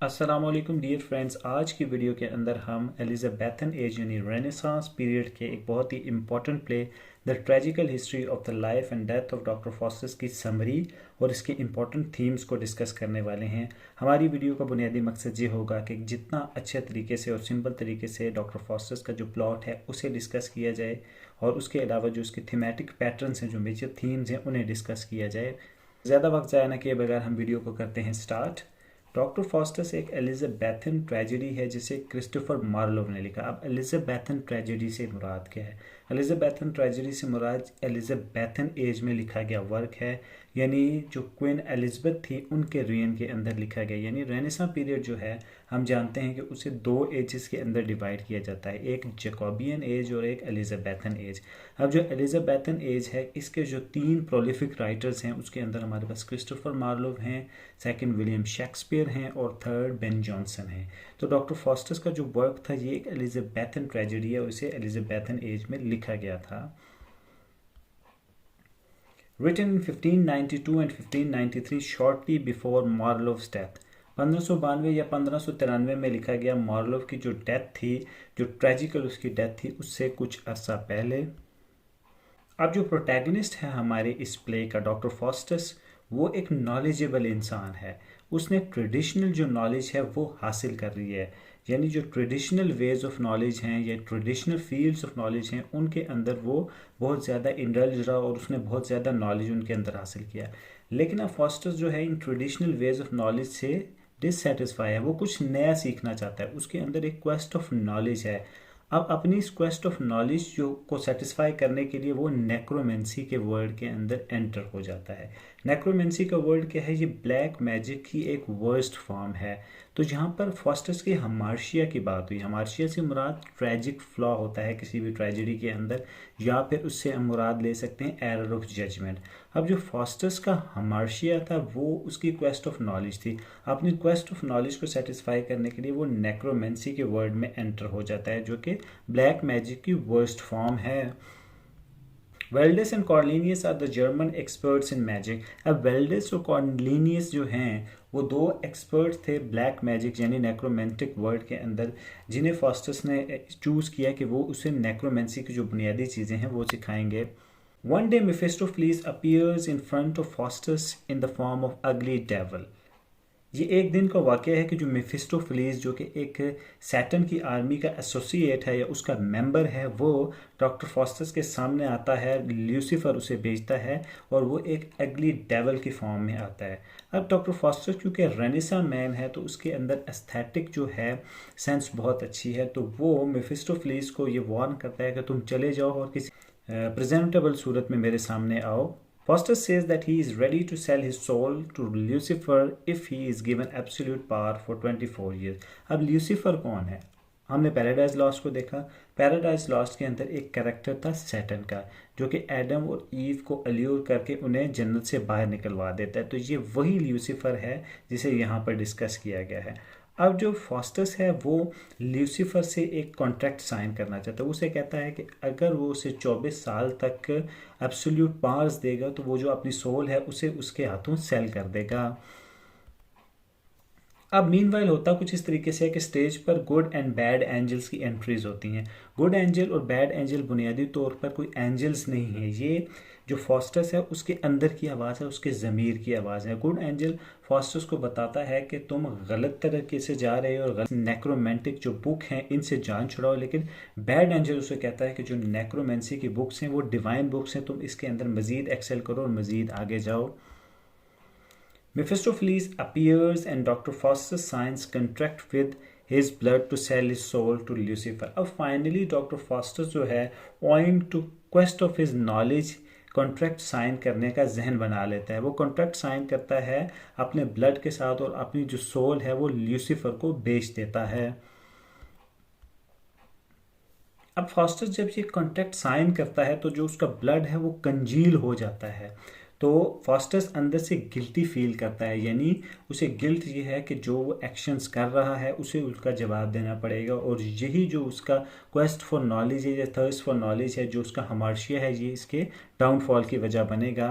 अस्सलामुअलैकुम dear friends. आज की वीडियो के अंदर हम एलिजाबेथन एज यानी रेनेसांस पीरियड के एक बहुत ही important play the tragical history of the life and death of doctor Faustus की समरी और इसके इंपॉर्टेंट थीम्स को डिस्कस करने वाले हैं। हमारी वीडियो का बुनियादी मकसद ये होगा कि जितना अच्छे तरीके से और सिंपल तरीके से डॉक्टर फॉस्टस का जो प्लॉट है उसे डिस्कस किया जाए और उसके अलावा जो उसके थीमेटिक पैटर्न्स हैं, जो मेजर थीम्स हैं, उन्हें डिस्कस किया जाए। ज़्यादा वक्त ज़ाया न किए बगैर हम वीडियो को करते हैं स्टार्ट। डॉक्टर फॉस्टस एक एलिजाबेथन ट्रेजेडी है जिसे क्रिस्टोफर मार्लोव ने लिखा। अब एलिजाबेथन ट्रेजेडी से मुराद क्या है? एलिजाबेथन ट्रेजेडी से मुराद एलिजाबेथन एज में लिखा गया वर्क है, यानी जो क्वीन एलिजाबेथ थी उनके रेन के अंदर लिखा गया। यानी रेनेसां पीरियड जो है हम जानते हैं कि उसे दो एजेस के अंदर डिवाइड किया जाता है, एक जैकोबियन एज और एक एलिजाबेथन एज। अब जो एलिजाबेथन एज है इसके जो तीन प्रोलिफिक राइटर्स हैं उसके अंदर हमारे पास क्रिस्टोफर मार्लोव हैं, सेकंड विलियम शेक्सपियर हैं और थर्ड बेन जॉनसन है। तो डॉक्टर फॉस्टस का जो वर्क था ये एक एलिजाबेथन ट्रेजेडी है और इसे एलिजाबेथन एज में लिखा गया था। Written in 1592 and 1593 shortly before Marlowe's death। 1592 या 1593 में लिखा गया। मार्लोव की जो डेथ थी, जो ट्रेजिकल उसकी डेथ थी, उससे कुछ अरसा पहले। अब जो प्रोटैगनिस्ट है हमारे इस प्ले का, डॉक्टर फॉस्टस, वो एक नॉलेजेबल इंसान है। उसने ट्रेडिशनल जो नॉलेज है वो हासिल कर रही है, यानी जो ट्रेडिशनल वेज ऑफ नॉलेज हैं या ट्रेडिशनल फील्ड्स ऑफ नॉलेज हैं उनके अंदर वो बहुत ज़्यादा इंडल्ज रहा और उसने बहुत ज़्यादा नॉलेज उनके अंदर हासिल किया। लेकिन अब फॉस्टस जो है in traditional ways of knowledge से डिससेटिस्फाई है, वो कुछ नया सीखना चाहता है, उसके अंदर एक क्वेस्ट ऑफ नॉलेज है। अब अपनी इस क्वेस्ट ऑफ नॉलेज जो को सेटिस्फाई करने के लिए वो नेक्रोमेंसी के वर्ड के अंदर एंटर हो जाता है। नेक्रोमेंसी का वर्ड क्या है? ये ब्लैक मैजिक की एक वर्स्ट फॉर्म है। तो जहाँ पर फॉस्टस की हमार्शिया की बात हुई, हमार्शिया से मुराद ट्रेजिक फ्लॉ होता है किसी भी ट्रेजेडी के अंदर, या फिर उससे हम मुराद ले सकते हैं एरर ऑफ जजमेंट। अब जो फॉस्टस का हमार्शिया था वो उसकी क्वेस्ट ऑफ नॉलेज थी। अपनी क्वेस्ट ऑफ नॉलेज को सेटिस्फाई करने के लिए वो नेक्रोमेंसी के वर्ड में एंटर हो जाता है, जो कि ब्लैक मैजिक की वर्स्ट फॉर्म है। Valdes and Cornelius are the German experts in magic. अब वेल्डेस और कॉर्लिनियस जो हैं वो दो एक्सपर्ट थे ब्लैक मैजिक यानी नेक्रोमेंटिक वर्ड के अंदर, जिन्हें फॉस्टस ने चूज़ किया कि वो उसे नेक्रोमेंसी की जो बुनियादी चीज़ें हैं वो सिखाएंगे। One day Mephistopheles appears in front of Faustus in the form of ugly devil। ये एक दिन का वाक़या है कि जो मेफिस्टोफेलिस, जो कि एक सैटन की आर्मी का एसोसिएट है या उसका मेंबर है, वो डॉक्टर फॉस्टस के सामने आता है। ल्यूसीफर उसे भेजता है और वो एक एगली डेवल की फॉर्म में आता है। अब डॉक्टर फॉस्टस क्योंकि रेनेसा मैन है तो उसके अंदर एस्थेटिक जो है सेंस बहुत अच्छी है, तो वो मेफिस्टोफेलिस को ये वार्न करता है कि तुम चले जाओ और किसी प्रेजेंटेबल सूरत में मेरे सामने आओ। Faustus says that he is ready to sell his soul to Lucifer if he is given absolute power for 24 years। अब ल्यूसीफर कौन है? हमने पैराडाइज लॉस्ट को देखा। पैराडाइज लॉस्ट के अंदर एक कैरेक्टर था सैटन का, जो कि एडम और ईव को अल्यूर करके उन्हें जन्नत से बाहर निकलवा देता है। तो ये वही ल्यूसीफर है जिसे यहाँ पर डिस्कस किया गया है। अब जो फॉस्टस है वो ल्यूसीफर से एक कॉन्ट्रैक्ट साइन करना चाहता है। उसे कहता है कि अगर वो उसे 24 साल तक एब्सोल्यूट पावर्स देगा तो वो जो अपनी सोल है उसे उसके हाथों सेल कर देगा। अब मीनवाइल होता कुछ इस तरीके से है कि स्टेज पर गुड एंड बैड एंजल्स की एंट्रीज होती हैं। गुड एंजल और बैड एंजल बुनियादी तौर पर कोई एंजल्स नहीं है, ये जो फॉस्टस है उसके अंदर की आवाज़ है, उसके ज़मीर की आवाज़ है। गुड एंजल फॉस्टस को बताता है कि तुम गलत तरीके से जा रहे हो और गलत नेक्रोमेंटिक जो बुक हैं इनसे जान छुड़ाओ। लेकिन बैड एंजल उसे कहता है कि जो नेक्रोमेंसी की बुक्स हैं वो डिवाइन बुक्स हैं, तुम इसके अंदर मज़ीद एक्सेल करो और मज़ीद आगे जाओ। Mephistopheles appears and Dr. Faustus signs contract with his blood to sell his soul to Lucifer। अब फाइनली डॉक्टर फॉस्टस जो है owing to quest of his knowledge contract sign करने का जहन बना लेता है। वो कॉन्ट्रैक्ट साइन करता है अपने ब्लड के साथ और अपनी जो सोल है वो ल्यूसीफर को बेच देता है। अब फॉस्टस जब ये कॉन्ट्रैक्ट साइन करता है तो जो उसका ब्लड है वो कंजील हो जाता है। तो फास्टस अंदर से गिल्टी फील करता है, यानी उसे गिल्ट ये है कि जो वो एक्शंस कर रहा है उसे उसका जवाब देना पड़ेगा, और यही जो उसका क्वेस्ट फॉर नॉलेज है या थर्स्ट फॉर नॉलेज है, जो उसका हमार्शिया है, ये इसके डाउनफॉल की वजह बनेगा।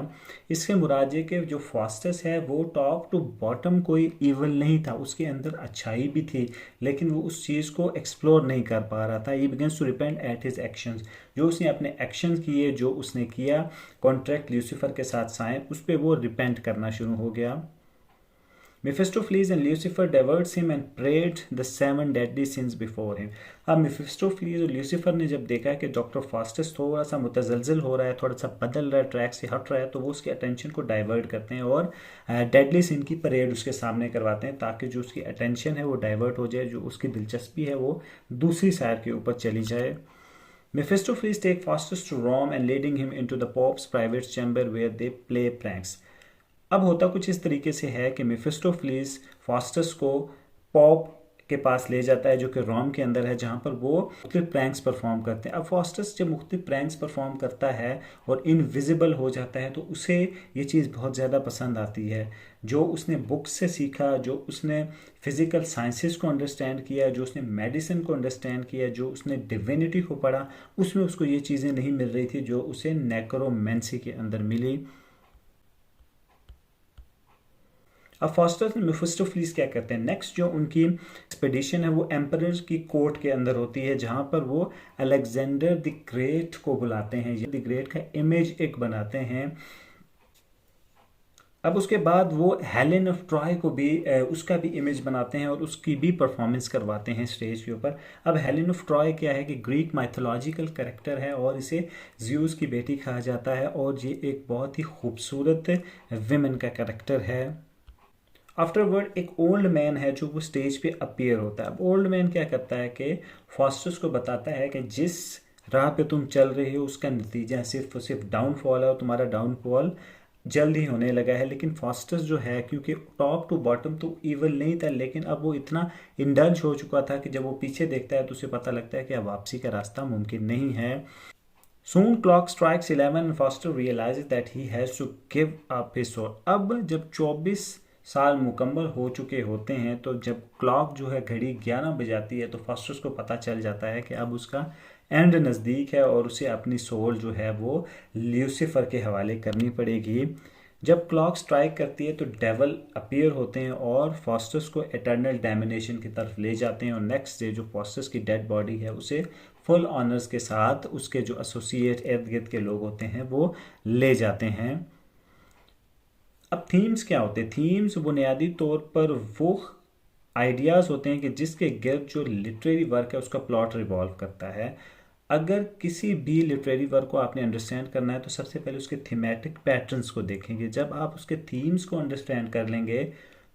इसके मुराद ये कि जो फास्टस है वो टॉप टू बॉटम कोई ईवल नहीं था, उसके अंदर अच्छाई भी थी, लेकिन वो उस चीज़ को एक्सप्लोर नहीं कर पा रहा था। He begins to repent at his actions, जो उसने अपने एक्शन किए, जो उसने किया कॉन्ट्रैक्ट ल्यूसीफर के साथ साइन, उस पर वो रिपेंट करना शुरू हो गया। Mephistopheles and Lucifer diverts him and prayed the 7 deadly sins before him. अब मेफिस्टोफेलिस और ल्यूसीफर ने जब देखा कि डॉक्टर फास्टस थोड़ा सा मुतजलजिल हो रहा है, थोड़ा सा बदल रहा है, ट्रैक से हट रहा है, तो वो उसके अटेंशन को डाइवर्ट करते हैं और डेडली सिन की परेड उसके सामने करवाते हैं, ताकि जो उसकी अटेंशन है वो डाइवर्ट हो जाए, जो उसकी दिलचस्पी है वो दूसरी साइड के ऊपर चली जाए। Mephistopheles take Faustus to Rome and leading him into the Pope's private chamber where they play pranks. अब होता कुछ इस तरीके से है कि मेफिस्टोफेलिस फास्टस को पॉप के पास ले जाता है, जो कि रोम के अंदर है, जहाँ पर वो मुख्तलिफ प्रैंक्स परफॉर्म करते हैं। अब फास्टस जब मुख्तलिफ प्रैंक्स परफॉर्म करता है और इनविजिबल हो जाता है, तो उसे ये चीज़ बहुत ज़्यादा पसंद आती है। जो उसने बुक्स से सीखा, जो उसने फिज़िकल साइंसेस को अंडरस्टैंड किया, जो उसने मेडिसिन को अंडरस्टैंड किया, जो उसने डिविनिटी को पढ़ा, उसमें उसको ये चीज़ें नहीं मिल रही थी जो उसे नेक्रोमेंसी के अंदर मिली। अब फास्टस और मेफिस्टोफेलिस क्या करते हैं, नेक्स्ट जो उनकी एक्सपेडिशन है वो एम्परर की कोर्ट के अंदर होती है, जहाँ पर वो अलेक्जेंडर द ग्रेट को बुलाते हैं, द ग्रेट का इमेज एक बनाते हैं। अब उसके बाद वो हेलेन ऑफ ट्रॉय को भी उसका भी इमेज बनाते हैं और उसकी भी परफॉर्मेंस करवाते हैं स्टेज के ऊपर। अब हेलेन ऑफ ट्रॉय क्या है कि ग्रीक माइथोलॉजिकल कैरेक्टर है और इसे ज़्यूस की बेटी कहा जाता है, और ये एक बहुत ही खूबसूरत विमेन का कैरेक्टर है। आफ्टरवर्ड एक ओल्ड मैन है जो वो स्टेज पे अपीयर होता है। अब ओल्ड मैन क्या करता है कि फास्टस को बताता है कि जिस राह पे तुम चल रहे हो उसका नतीजा सिर्फ और सिर्फ डाउनफॉल है, और तुम्हारा डाउनफॉल जल्द ही होने लगा है। लेकिन फास्टस जो है, क्योंकि टॉप टू बॉटम तो ईवल नहीं था, लेकिन अब वो इतना इंडल्ज हो चुका था कि जब वो पीछे देखता है तो उसे पता लगता है कि अब वापसी का रास्ता मुमकिन नहीं है। Soon clock strikes 11 and Foster realizes that he has to give up his soul. अब जब 24 साल मुकम्मल हो चुके होते हैं, तो जब क्लॉक जो है घड़ी 11 बजाती है, तो फास्टस को पता चल जाता है कि अब उसका एंड नज़दीक है और उसे अपनी सोल जो है वो ल्यूसीफर के हवाले करनी पड़ेगी। जब क्लॉक स्ट्राइक करती है तो डेवल अपीयर होते हैं और फास्टस को एटर्नल डैमिनेशन की तरफ ले जाते हैं, और नेक्स्ट डे जो फास्टस की डेड बॉडी है उसे फुल ऑनर्स के साथ उसके जो एसोसिएट इर्द गिर्द के लोग होते हैं वो ले जाते हैं। अब थीम्स क्या होते हैं? थीम्स बुनियादी तौर पर वो आइडियाज़ होते हैं कि जिसके गिर्द जो लिटरेरी वर्क है उसका प्लॉट रिवॉल्व करता है। अगर किसी भी लिटरेरी वर्क को आपने अंडरस्टैंड करना है तो सबसे पहले उसके थीमेटिक पैटर्न्स को देखेंगे। जब आप उसके थीम्स को अंडरस्टैंड कर लेंगे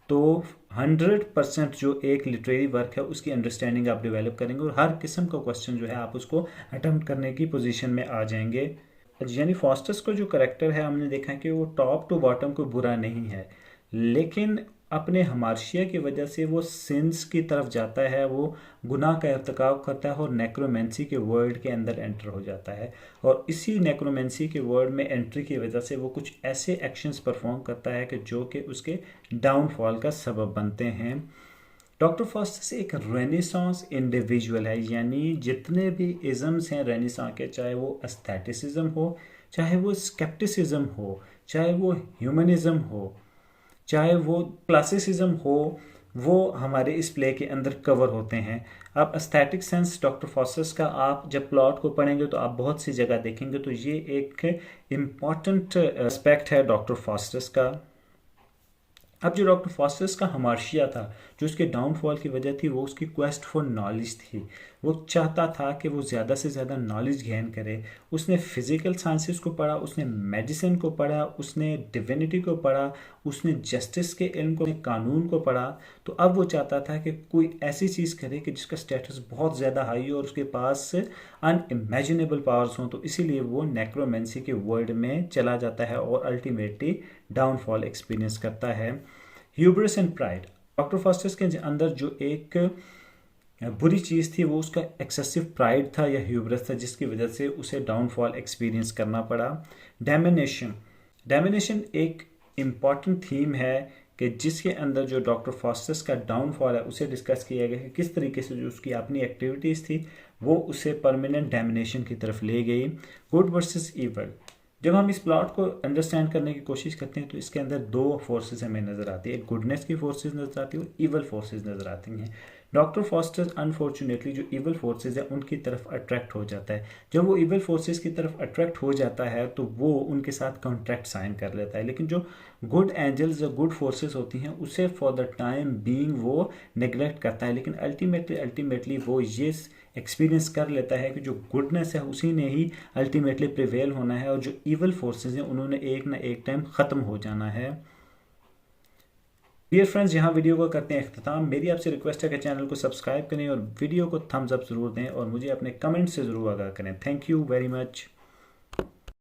तो 100% जो एक लिटरेरी वर्क है उसकी अंडरस्टैंडिंग आप डेवलप करेंगे, और हर किस्म का क्वेश्चन जो है आप उसको अटेम्प्ट करने की पोजीशन में आ जाएंगे। यानी फास्टस को जो करेक्टर है, हमने देखा कि वो टॉप टू बॉटम को बुरा नहीं है, लेकिन अपने हमार्शिया की वजह से वो सिंस की तरफ जाता है, वो गुनाह का इर्तिकाब करता है और नेक्रोमेंसी के वर्ल्ड के अंदर एंटर हो जाता है, और इसी नेक्रोमेंसी के वर्ल्ड में एंट्री की वजह से वो कुछ ऐसे एक्शंस परफॉर्म करता है कि जो कि उसके डाउनफॉल का सबब बनते हैं। डॉक्टर फास्टस एक रेनेसांस इंडिविजुअल है, यानी जितने भी इज़म्स हैं रेनेसांस के, चाहे वो एस्थेटिसिज्म हो, चाहे वो स्केप्टिसिज्म हो, चाहे वो ह्यूमनिज्म हो, चाहे वो क्लासिसिज्म हो, वो हमारे इस प्ले के अंदर कवर होते हैं। अब एस्थेटिक सेंस डॉक्टर फास्टस का आप जब प्लॉट को पढ़ेंगे तो आप बहुत सी जगह देखेंगे, तो ये एक इम्पॉर्टेंट एस्पेक्ट है डॉक्टर फास्टस का। अब जो डॉक्टर फास्टस का हमार्शिया था, जो उसके डाउनफॉल की वजह थी, वो उसकी क्वेस्ट फॉर नॉलेज थी। वो चाहता था कि वो ज़्यादा से ज़्यादा नॉलेज गेन करे। उसने फिज़िकल साइंसेस को पढ़ा, उसने मेडिसिन को पढ़ा, उसने डिविनिटी को पढ़ा, उसने जस्टिस के इल्म को, कानून को पढ़ा। तो अब वो चाहता था कि कोई ऐसी चीज़ करे कि जिसका स्टेटस बहुत ज़्यादा हाई हो और उसके पास अनइमेजिनेबल पावर्स हों। तो इसीलिए वो नेक्रोमेंसी के वर्ल्ड में चला जाता है और अल्टीमेटली डाउनफॉल एक्सपीरियंस करता है। Hubris and pride, doctor Faustus के अंदर जो एक बुरी चीज़ थी वो उसका एक्सेसिव प्राइड था या ह्यूब्रिस था, जिसकी वजह से उसे डाउनफॉल एक्सपीरियंस करना पड़ा। डैमिनेशन, डोमिनेशन एक इम्पॉर्टेंट थीम है कि जिसके अंदर जो डॉक्टर फॉस्टर्स का डाउनफॉल है उसे डिस्कस किया गया कि किस तरीके से जो उसकी अपनी एक्टिविटीज़ थी वो उसे परमानेंट डोमिनेशन की तरफ ले गई। Good versus evil. जब हम इस प्लॉट को अंडरस्टैंड करने की कोशिश करते हैं तो इसके अंदर दो फोर्सेस हमें नज़र आती है, एक गुडनेस की फोर्सेस नज़र आती है और ईवल फोर्सेस नज़र आती हैं। डॉक्टर फॉस्टर अनफॉर्चुनेटली जो ईवल फोर्सेस है उनकी तरफ अट्रैक्ट हो जाता है। जब वो ईवल फोर्सेस की तरफ अट्रैक्ट हो जाता है तो वो उनके साथ कॉन्ट्रैक्ट साइन कर लेता है, लेकिन जो गुड एंजल्स या गुड फोर्सेस होती हैं उसे फॉर द टाइम बीइंग वो नेग्लेक्ट करता है, लेकिन अल्टीमेटली वो ये एक्सपीरियंस कर लेता है कि जो गुडनेस है उसी ने ही अल्टीमेटली प्रिवेल होना है और जो ईवल फोर्सेस हैं उन्होंने एक ना एक टाइम ख़त्म हो जाना है। डियर फ्रेंड्स, यहाँ वीडियो को करते हैं इख्तिताम। मेरी आपसे रिक्वेस्ट है कि चैनल को सब्सक्राइब करें और वीडियो को थम्स अप ज़रूर दें और मुझे अपने कमेंट से ज़रूर आगाह करें। Thank you very much.